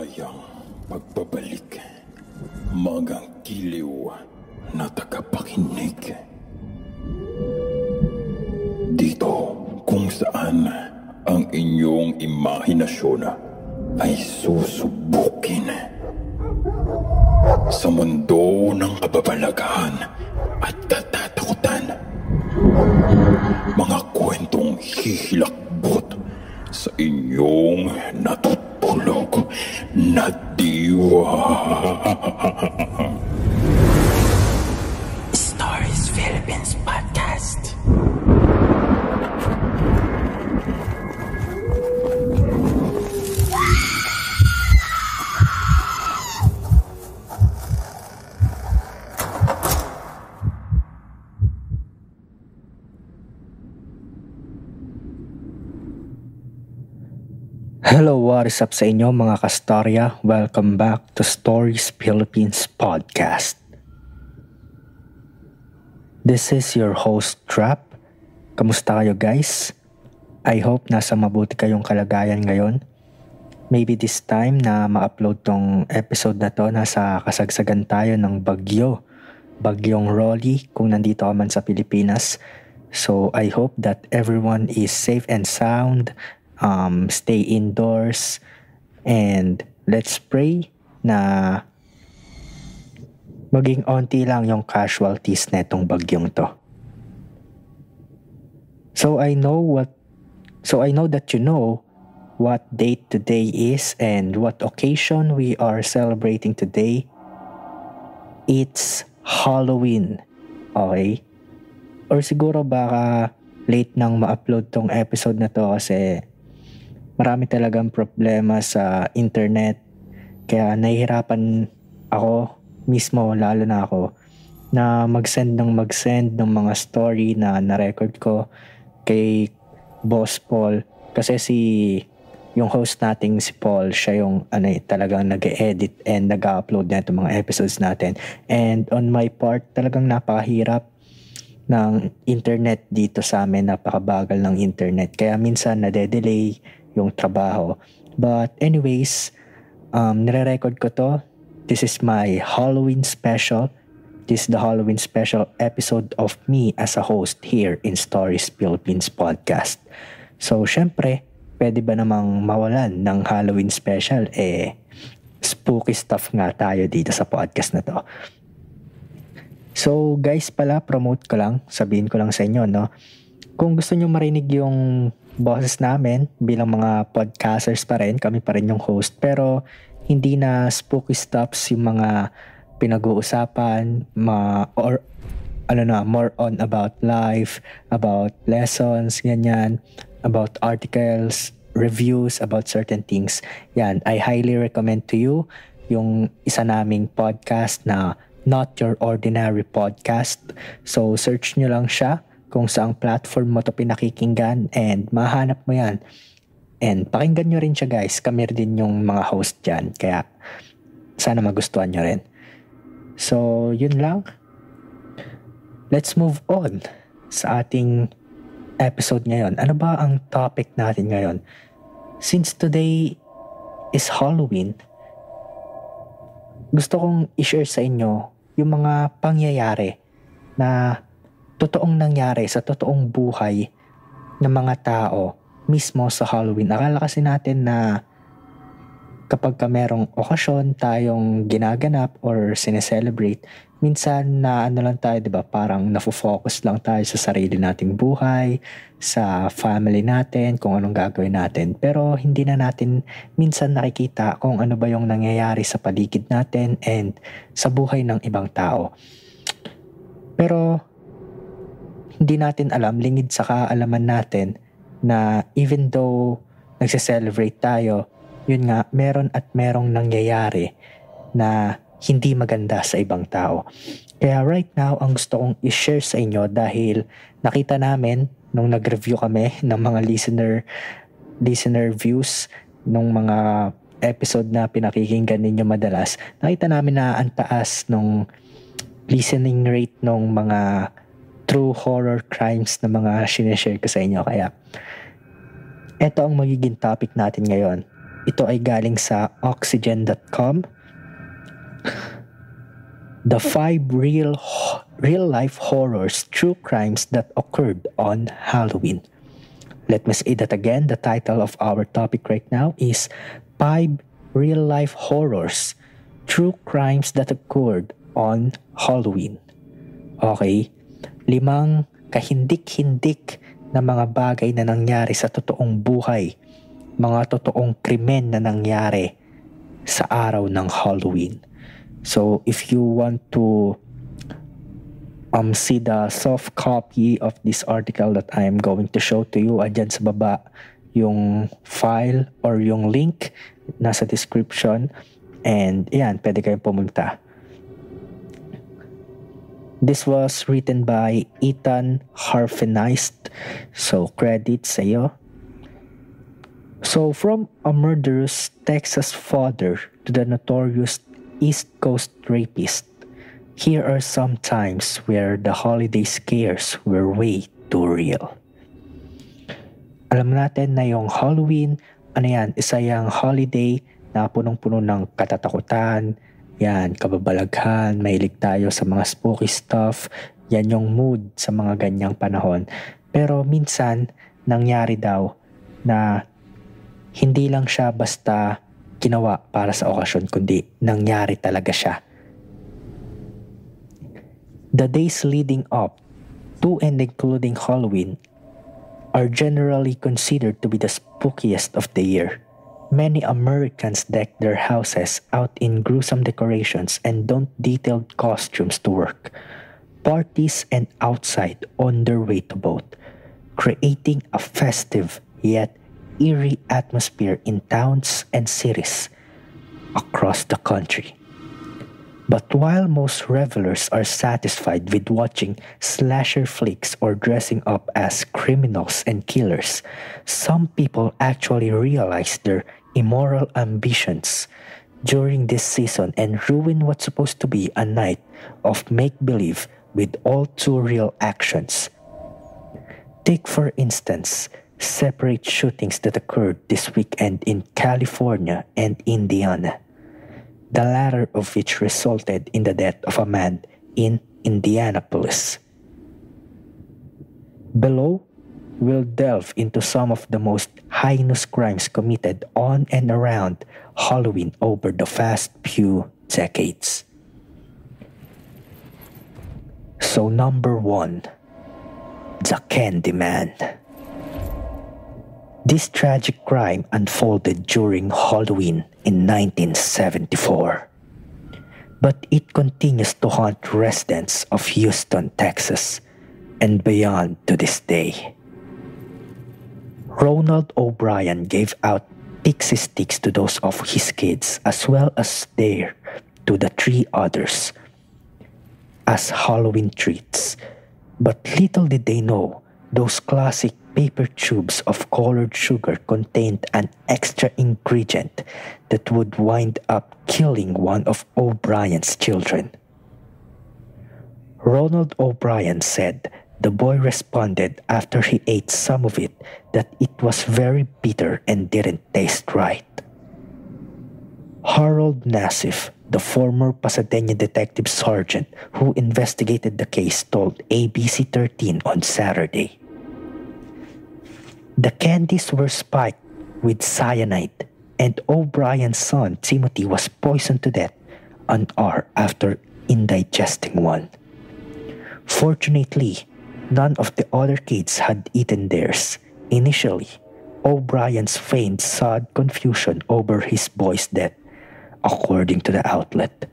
Maligayang pagbabalik, magang giliw na tagapakinig. Dito kung saan ang inyong imahinasyon ay susubukin. Sa mundo ng kababalaghan at katatakutan, mga kwentong hihilakbot sa inyong natutulog na diwa. Stories Philippines Podcast. Hello, what is up sa inyo mga kastorya? Welcome back to Stories Philippines Podcast. This is your host, Trap. Kamusta kayo guys? I hope nasa mabuti kayong kalagayan ngayon. Maybe this time na ma-upload tong episode na to, nasa kasagsagan tayo ng Bagyong Rolly kung nandito ka man sa Pilipinas. So I hope that everyone is safe and sound. Stay indoors and let's pray na maging onti lang yung casualties netong bagyong to. So I know that you know what date today is and what occasion we are celebrating today. It's Halloween. Okay? Or siguro baka late nang ma-upload tong episode na to kasi marami talagang problema sa internet. Kaya nahihirapan ako mismo, lalo na ako, na mag-send ng mga story na na-record ko kay Boss Paul. Kasi yung host nating si Paul, siya yung talagang nag-edit and nag-upload na itong mga episodes natin. And on my part, talagang napakahirap ng internet dito sa amin. Napakabagal ng internet. Kaya minsan nade-delay yung trabaho. But anyways, nire-record ko to. This is my Halloween special. This is the Halloween special episode of me as a host here in Stories Philippines Podcast. So, syempre, pwede ba namang mawalan ng Halloween special? Spooky stuff nga tayo dito sa podcast na to. So, guys pala, promote ko lang. Sabihin ko lang sa inyo, no? Kung gusto nyo marinig yung boses namin bilang mga podcasters pa rin, kami pa rin yung host, pero hindi na spooky stuffs yung mga pinag-uusapan, more on about life, about lessons, ganyan, about articles, reviews about certain things. Yan, I highly recommend to you yung isa naming podcast na Not Your Ordinary Podcast. So search nyo lang siya kung saang platform mo to pinakikinggan and mahanap mo yan. And pakinggan nyo rin siya guys. Kami rin yung mga host dyan. Kaya sana magustuhan nyo rin. So yun lang. Let's move on sa ating episode ngayon. Ano ba ang topic natin ngayon? Since today is Halloween, gusto kong i-share sa inyo yung mga pangyayari na totoong nangyari sa totoong buhay ng mga tao mismo sa Halloween. Akala kasi natin na kapag ka merong okasyon tayong ginaganap or sineselebrate, minsan na lang tayo, diba? Parang nafo-focus lang tayo sa sarili nating buhay, sa family natin, kung anong gagawin natin. Pero hindi na natin minsan nakikita kung ano ba yung nangyayari sa paligid natin and sa buhay ng ibang tao. Pero hindi natin alam, lingid sa kaalaman natin na even though nagse-celebrate tayo, yun nga, meron at merong nangyayari na hindi maganda sa ibang tao. Kaya right now, ang gusto kong i-share sa inyo dahil nakita namin nung nag-review kami ng mga listener views nung mga episode na pinakikinggan ninyo madalas, nakita namin na ang taas nung listening rate nung mga true horror crimes na mga sinishare ko sa inyo. Kaya, ito ang magiging topic natin ngayon. Ito ay galing sa oxygen.com. The 5 real-life horrors, true crimes that occurred on Halloween. Let me say that again. The title of our topic right now is 5 real-life horrors, true crimes that occurred on Halloween. Okay? 5 kahindik-hindik na mga bagay na nangyari sa totoong buhay, mga totoong krimen na nangyari sa araw ng Halloween. So, if you want to see the soft copy of this article that I am going to show to you, andyan sa baba yung file or yung link nasa description. And yan, pwede kayong pumunta. This was written by Ethan Harfenist. So, credit sa iyo. So, from a murderous Texas father to the notorious East Coast rapist, here are some times where the holiday scares were way too real. Alam natin na yung Halloween, isa yung holiday na punong-puno ng katatakutan, yan, kababalaghan, mahilig tayo sa mga spooky stuff, yan yung mood sa mga ganyang panahon. Pero minsan, nangyari daw na hindi lang siya basta ginawa para sa okasyon, kundi nangyari talaga siya. The days leading up to and including Halloween are generally considered to be the spookiest of the year. Many Americans deck their houses out in gruesome decorations and don detailed costumes to work, parties and outside on their way to both, creating a festive yet eerie atmosphere in towns and cities across the country. But while most revelers are satisfied with watching slasher flicks or dressing up as criminals and killers, some people actually realize their immoral ambitions during this season and ruin what's supposed to be a night of make-believe with all too real actions. Take, for instance, separate shootings that occurred this weekend in California and Indiana, the latter of which resulted in the death of a man in Indianapolis. Below, we'll delve into some of the most heinous crimes committed on and around Halloween over the past few decades. So, number 1, the Candyman. This tragic crime unfolded during Halloween in 1974, but it continues to haunt residents of Houston, Texas, and beyond to this day. Ronald O'Brien gave out pixie sticks to those of his kids as well as theirs to the 3 others as Halloween treats, but little did they know those classic paper tubes of colored sugar contained an extra ingredient that would wind up killing one of O'Brien's children. Ronald O'Brien said the boy responded after he ate some of it that it was very bitter and didn't taste right. Harold Nassif, the former Pasadena detective sergeant who investigated the case, told ABC-13 on Saturday. The candies were spiked with cyanide, and O'Brien's son Timothy was poisoned to death an hour after indigesting one. Fortunately, none of the other kids had eaten theirs. Initially, O'Brien's feigned sad confusion over his boy's death, according to the outlet.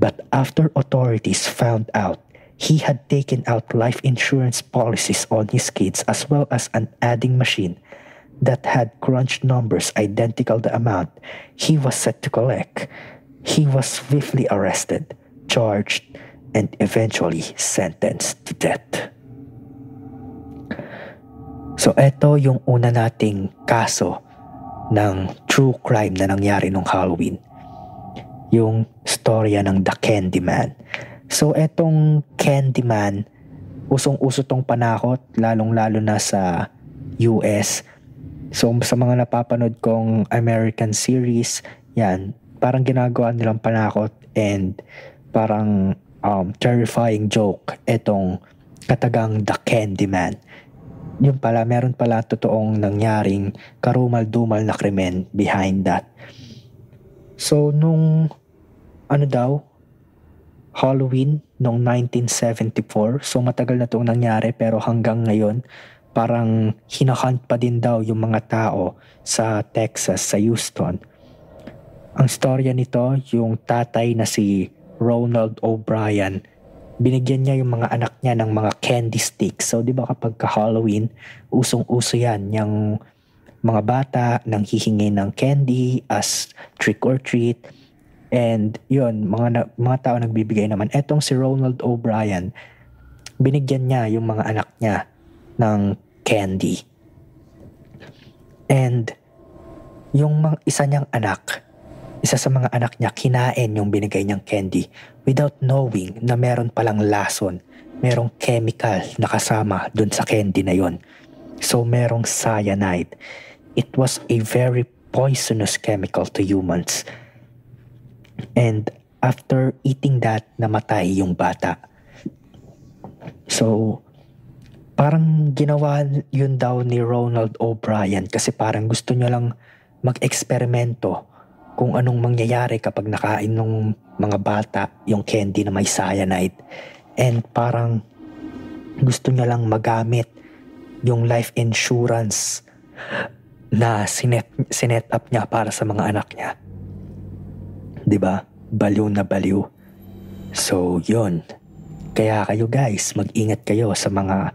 But after authorities found out he had taken out life insurance policies on his kids as well as an adding machine that had crunched numbers identical to the amount he was set to collect, he was swiftly arrested, charged, and eventually sentenced to death. So eto yung una nating kaso ng true crime na nangyari nung Halloween. Yung storya ng The Candyman. So etong Candyman, usong-uso tong panakot, lalong-lalo na sa US. So sa mga napapanood kong American series, yan, parang ginagawa nilang panakot and parang terrifying joke etong katagang The Candyman. Yun pala, meron pala totoong nangyaring karumal-dumal na krimen behind that. So nung Halloween noong 1974, so matagal na itong nangyari pero hanggang ngayon parang hinahunt pa din daw yung mga tao sa Texas, sa Houston. Ang storya nito, yung tatay na si Ronald O'Brien, binigyan niya yung mga anak niya ng mga candy sticks. So di ba kapag Halloween, usong-uso yan, yung mga bata nang hihingi ng candy as trick or treat. And yun, mga tao nagbibigay naman. Etong si Ronald O'Brien, binigyan niya yung mga anak niya ng candy. And yung isa sa mga anak niya, kinain yung binigay niyang candy without knowing na meron palang lason, merong chemical na kasama dun sa candy na yon. So merong cyanide. It was a very poisonous chemical to humans. And after eating that, namatay yung bata. So parang ginawa yun daw ni Ronald O'Brien kasi parang gusto niya lang mag-eksperimento kung anong mangyayari kapag nakain ng mga bata yung candy na may cyanide. And parang gusto niya lang magamit yung life insurance na sinet up niya para sa mga anak niya. Diba? Baliw na baliw. So yun. Kaya kayo guys, mag-ingat kayo sa mga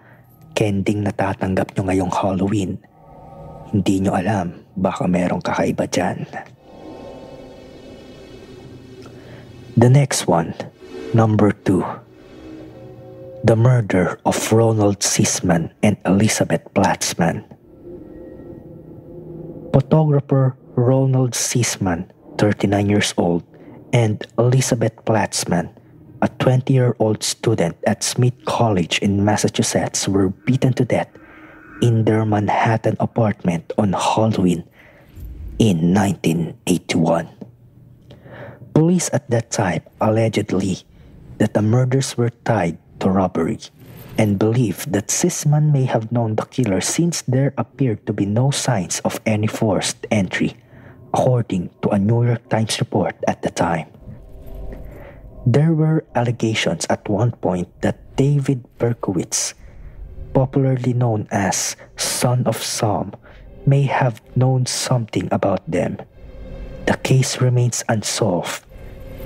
kending natatanggap nyo ngayong Halloween. Hindi nyo alam, baka merong kakaiba dyan. The next one, number 2. The murder of Ronald Sisman and Elizabeth Platzman. Photographer Ronald Sisman, 39 years old, and Elizabeth Platzman, a 20-year-old student at Smith College in Massachusetts, were beaten to death in their Manhattan apartment on Halloween in 1981. Police at that time allegedly that the murders were tied to robbery and believed that Sisman may have known the killer since there appeared to be no signs of any forced entry, according to a New York Times report at the time. There were allegations at one point that David Berkowitz, popularly known as Son of Sam, may have known something about them. The case remains unsolved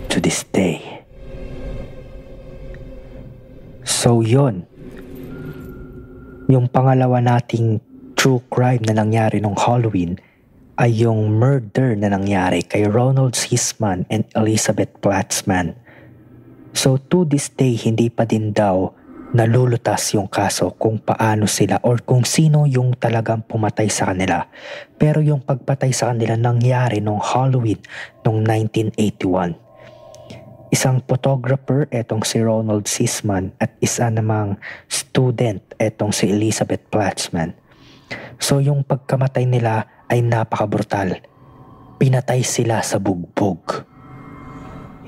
to this day. So yun, yung pangalawa nating true crime na nangyari nung Halloween ay yung murder na nangyari kay Ronald Sisman and Elizabeth Platzman. So to this day, hindi pa din daw nalulutas yung kaso kung paano sila or kung sino yung talagang pumatay sa kanila. Pero yung pagpatay sa kanila nangyari nung Halloween nung 1981. Isang photographer, etong si Ronald Sisman, at isa namang student, etong si Elizabeth Platzman. So yung pagkamatay nila ay napaka-brutal. Pinatay sila sa bugbog.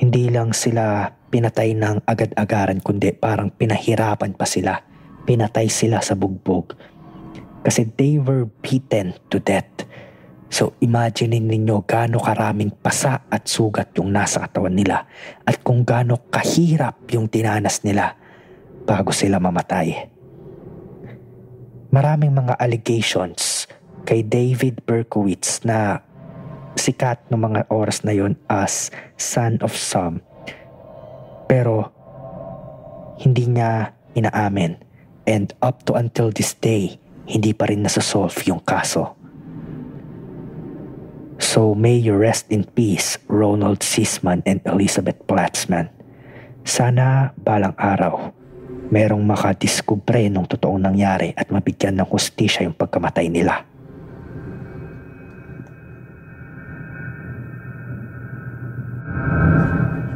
Hindi lang sila pinatay ng agad-agaran, kundi parang pinahirapan pa sila. Pinatay sila sa bugbog. Kasi they were beaten to death. So imagine ninyo gaano karaming pasa at sugat yung nasa katawan nila at kung gaano kahirap yung tinanas nila bago sila mamatay. Maraming mga allegations kay David Berkowitz na sikat ng mga oras na yon as Son of Sam. Pero hindi niya inaamin and up to until this day, hindi pa rin nasasolve yung kaso. So may you rest in peace, Ronald Sisman and Elizabeth Platzman. Sana balang araw, merong makadiskubre ng totoong nangyari at mabigyan ng hustisya yung pagkamatay nila.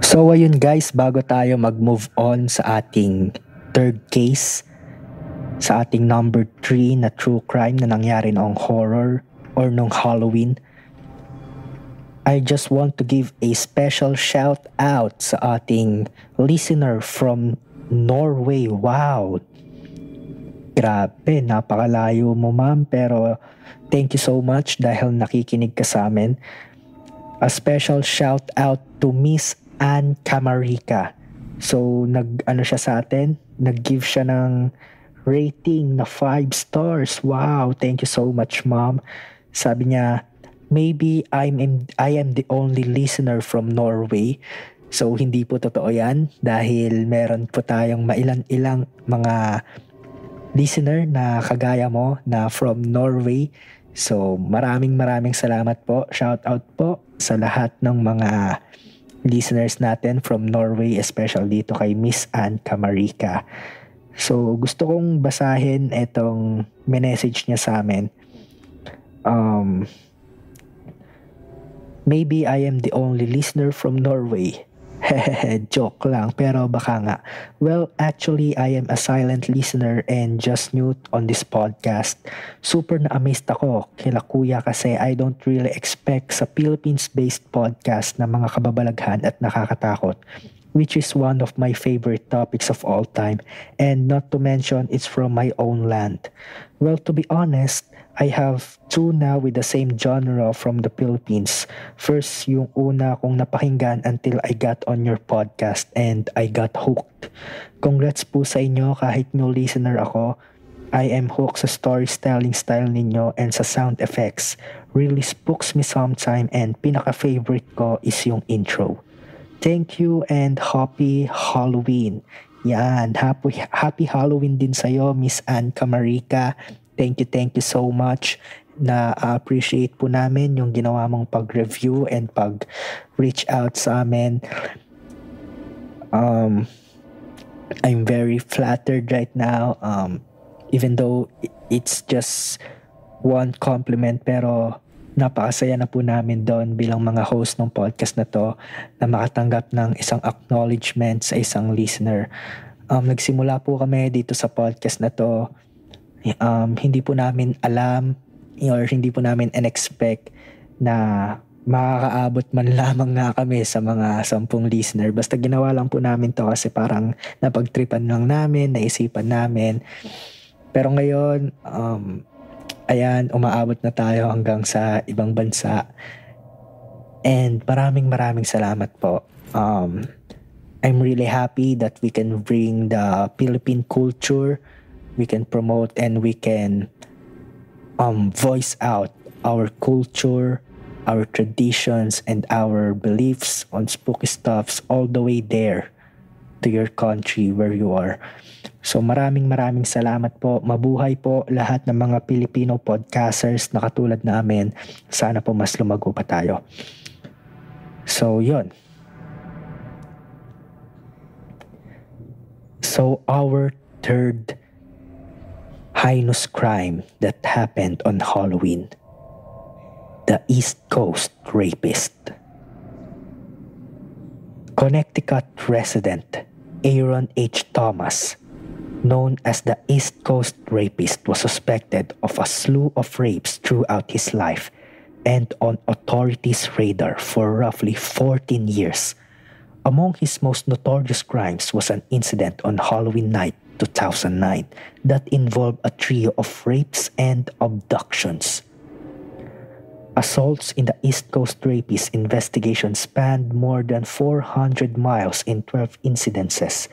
So ayun guys, bago tayo mag-move on sa ating third case, sa ating number 3 na true crime na nangyari noong horror or nung Halloween. I just want to give a special shout out sa ating listener from Norway. Wow! Grabe, napakalayo mo ma'am, pero thank you so much dahil nakikinig ka sa amin. A special shout out to Miss Ann Camarica. So siya sa atin, nag-give siya ng rating na 5 stars. Wow, thank you so much ma'am. Sabi niya, maybe I am the only listener from Norway. So hindi po totoo yan dahil meron po tayong mailan-ilang mga listener na kagaya mo na from Norway. So maraming salamat po. Shout out po sa lahat ng mga listeners natin from Norway, especially dito kay Miss Ann Camarica. So gusto kong basahin itong message niya sa amin. Maybe I am the only listener from Norway. Joke lang, pero baka nga. Well, actually, I am a silent listener and just new on this podcast. Super na-amazed ako kila kuya kasi I don't really expect sa Philippines-based podcast na mga kababalaghan at nakakatakot, which is one of my favorite topics of all time, and not to mention it's from my own land. Well, to be honest, I have 2 now with the same genre from the Philippines. First, yung una kong napakinggan until I got on your podcast and I got hooked. Congrats po sa inyo kahit new listener ako. I am hooked sa storytelling style ninyo and sa sound effects. Really spooks me sometime and pinaka-favorite ko is yung intro. Thank you and happy Halloween. Yan, happy Halloween din sa'yo, Miss Ann Camarica. Thank you so much. Na-appreciate po namin yung ginawa mong pag-review and pag-reach out sa amin. I'm very flattered right now. Even though it's just one compliment, pero napakasaya na po namin doon bilang mga host ng podcast na to na makatanggap ng isang acknowledgement sa isang listener. Nagsimula po kami dito sa podcast na to. Hindi po namin alam or hindi po namin in-expect na makakaabot man lamang nga kami sa mga 10 listener. Basta ginawa lang po namin to kasi parang napagtripan lang namin, naisipan namin. Pero ngayon, ayan, umaabot na tayo hanggang sa ibang bansa. And maraming salamat po. I'm really happy that we can bring the Philippine culture, we can promote and we can voice out our culture, our traditions, and our beliefs on spooky stuffs all the way there to your country where you are. So maraming salamat po. Mabuhay po lahat ng mga Filipino podcasters na katulad namin. Sana po mas lumago pa tayo. So yun. So our third heinous crime that happened on Halloween. The East Coast Rapist. Connecticut resident Aaron H. Thomas, known as the East Coast Rapist, was suspected of a slew of rapes throughout his life and on authorities' radar for roughly 14 years. Among his most notorious crimes was an incident on Halloween night 2009 that involved a trio of rapes and abductions. Assaults in the East Coast Rapist investigation spanned more than 400 miles in 12 incidences,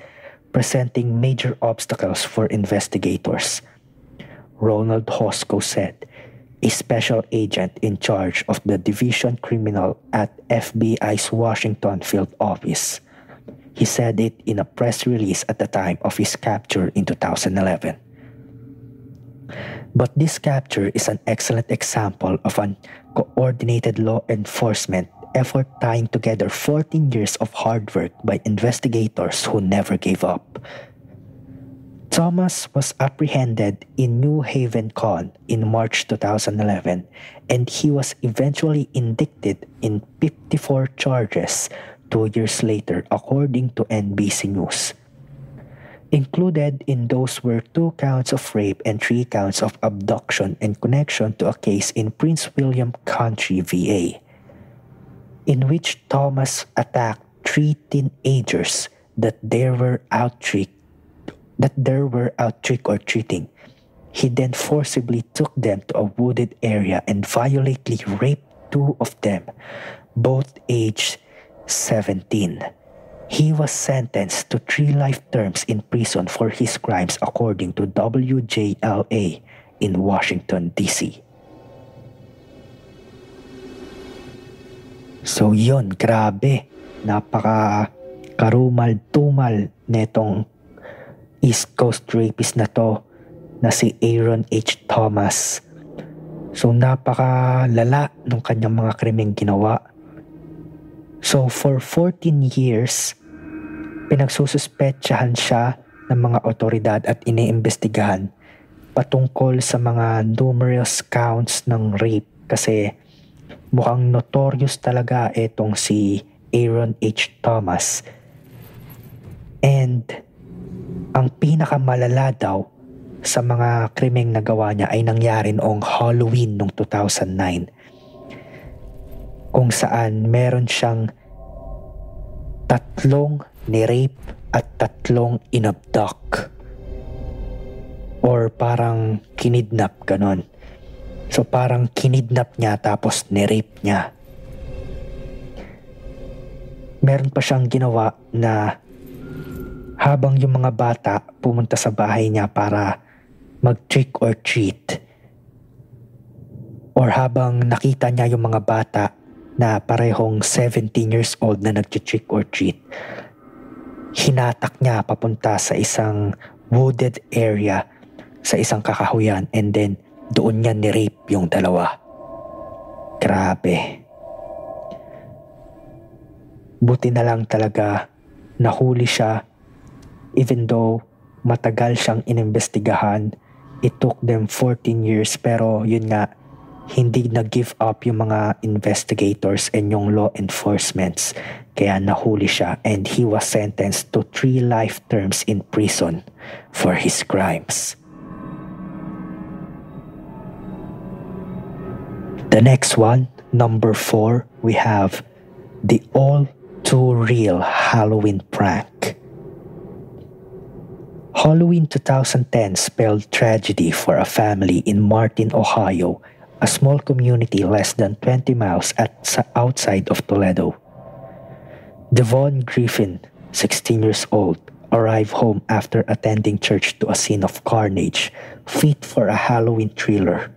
presenting major obstacles for investigators. Ronald Hosko said, a special agent in charge of the Division Criminal at FBI's Washington field office. He said it in a press release at the time of his capture in 2011. But this capture is an excellent example of an coordinated law enforcement effort tying together 14 years of hard work by investigators who never gave up. Thomas was apprehended in New Haven Con in March 2011, and he was eventually indicted in 54 charges 2 years later, according to NBC News. Included in those were 2 counts of rape and 3 counts of abduction in connection to a case in Prince William County, VA, in which Thomas attacked 3 teenagers that they were out trick or treating. He then forcibly took them to a wooded area and violently raped 2 of them, both aged 17. He was sentenced to 3 life terms in prison for his crimes according to WJLA in Washington, D.C. So yun, grabe. Napaka karumal-tumal netong East Coast rapist na to na si Aaron H. Thomas. So napaka lala ng kanyang mga krimeng ginawa. So for 14 years, pinagsususpetsahan siya ng mga otoridad at iniimbestigahan patungkol sa mga numerous counts ng rape kasi mukhang notorious talaga itong si Aaron H. Thomas. And ang pinakamalala daw sa mga krimeng nagawa niya ay nangyari noong Halloween noong 2009 kung saan meron siyang 3 ni-rape at 3 inabduct or parang kinidnap, ganon. So parang kinidnap niya tapos ni-rape niya. Meron pa siyang ginawa na habang yung mga bata pumunta sa bahay niya para mag-trick or treat, or habang nakita niya yung mga bata na parehong 17 years old na nag-trick or treat, hinatak niya papunta sa isang wooded area sa isang kakahuyan and then doon niya ni-rape yung 2. Grabe. Buti na lang talaga nahuli siya even though matagal siyang inimbestigahan. It took them 14 years pero yun nga, hindi nag-give up yung mga investigators and yung law enforcements. Kaya nahuli siya and he was sentenced to 3 life terms in prison for his crimes. The next one, number 4, we have the all too real Halloween prank. Halloween 2010 spelled tragedy for a family in Martin, Ohio, a small community less than 20 miles outside of Toledo. Devon Griffin, 16 years old, arrived home after attending church to a scene of carnage, fit for a Halloween thriller.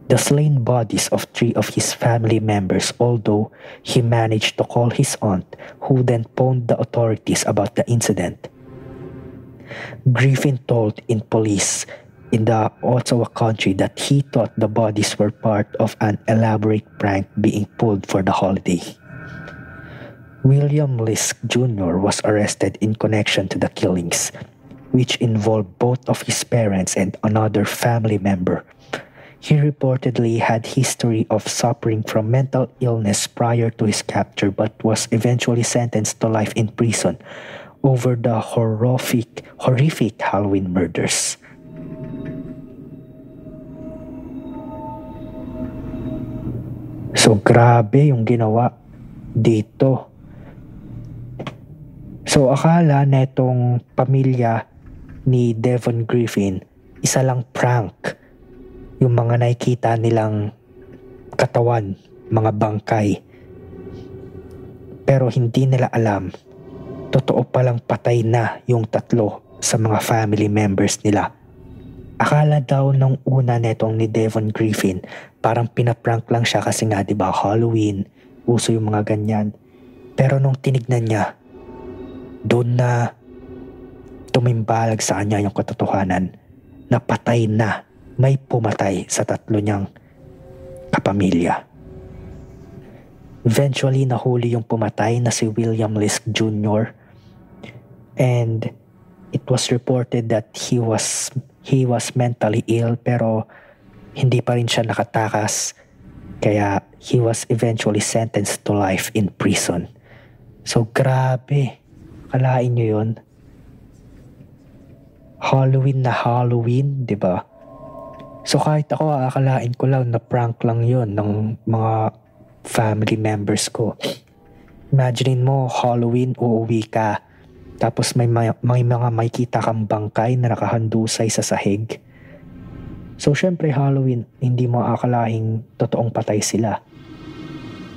The slain bodies of 3 of his family members, although he managed to call his aunt, who then phoned the authorities about the incident. Griffin told in police in the Ottawa Country that he thought the bodies were part of an elaborate prank being pulled for the holiday. William Lisk Jr. was arrested in connection to the killings, which involved both of his parents and another family member. He reportedly had history of suffering from mental illness prior to his capture but was eventually sentenced to life in prison over the horrific Halloween murders. So grabe yung ginawa dito. So akala netong pamilya ni Devon Griffin, isa lang prank yung mga nakikita nilang katawan, mga bangkay. Pero hindi nila alam, totoo palang patay na yung 3 sa mga family members nila. Akala daw nung una netong ni Devon Griffin, parang pinaprank lang siya kasi nga 'di ba Halloween, uso yung mga ganyan. Pero nung tinignan niya, doon na tumimbalag sa kanya yung katotohanan na patay na, may pumatay sa 3 niyang kapamilya. Eventually nahuli yung pumatay na si William Lisk Jr. and it was reported that he was mentally ill pero hindi pa rin siya nakatakas, kaya he was eventually sentenced to life in prison. So grabe, kalain nyo yun. Halloween na Halloween, di ba? So kahit ako, akalain ko lang na prank lang yon ng mga family members ko. Imagine mo, Halloween, uuwi ka. Tapos may mga makikita kang bangkay na nakahandusay sa sahig. So syempre Halloween, hindi mo akalahing totoong patay sila.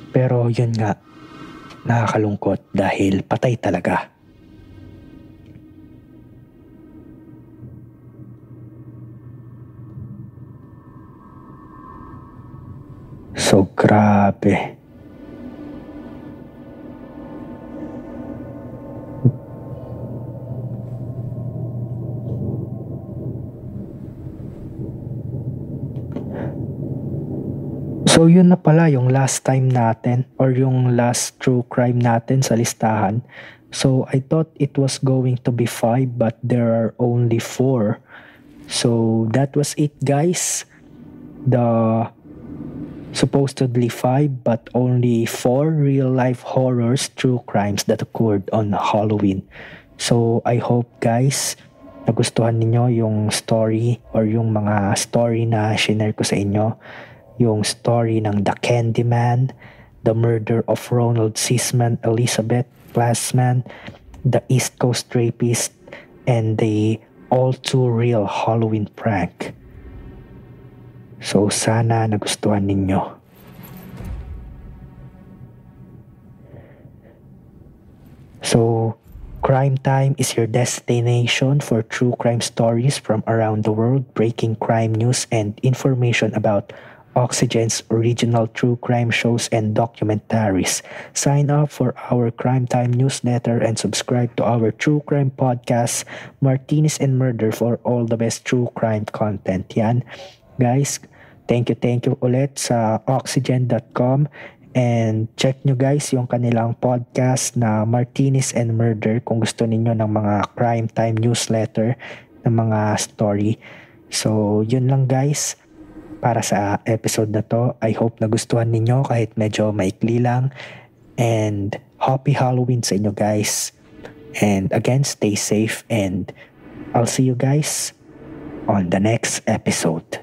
Pero yun nga, nakakalungkot dahil patay talaga. So grabe. So yun na pala yung last time natin or yung last true crime natin sa listahan. So I thought it was going to be 5 but there are only 4. So that was it guys. The supposedly 5 but only 4 real life horrors true crimes that occurred on Halloween. So I hope guys nagustuhan ninyo yung story or yung mga story na share ko sa inyo. Yung story ng The Candyman, the murder of Ronald Sisman, Elizabeth Glassman, the East Coast Rapist, and the all too real Halloween prank. So sana nagustuhan ninyo. So Crime Time is your destination for true crime stories from around the world, breaking crime news and information about Oxygen's original true crime shows and documentaries. Sign up for our Crime Time newsletter and subscribe to our true crime podcast, Martinez and Murder, for all the best true crime content. Yan. Guys, thank you ulit sa oxygen.com and check nyo guys yung kanilang podcast na Martinez and Murder kung gusto ninyo ng mga Crime Time newsletter ng mga story. So, yun lang guys. Para sa episode na to, I hope nagustuhan ninyo kahit medyo maikli lang. And happy Halloween sa inyo guys. And again, stay safe and I'll see you guys on the next episode.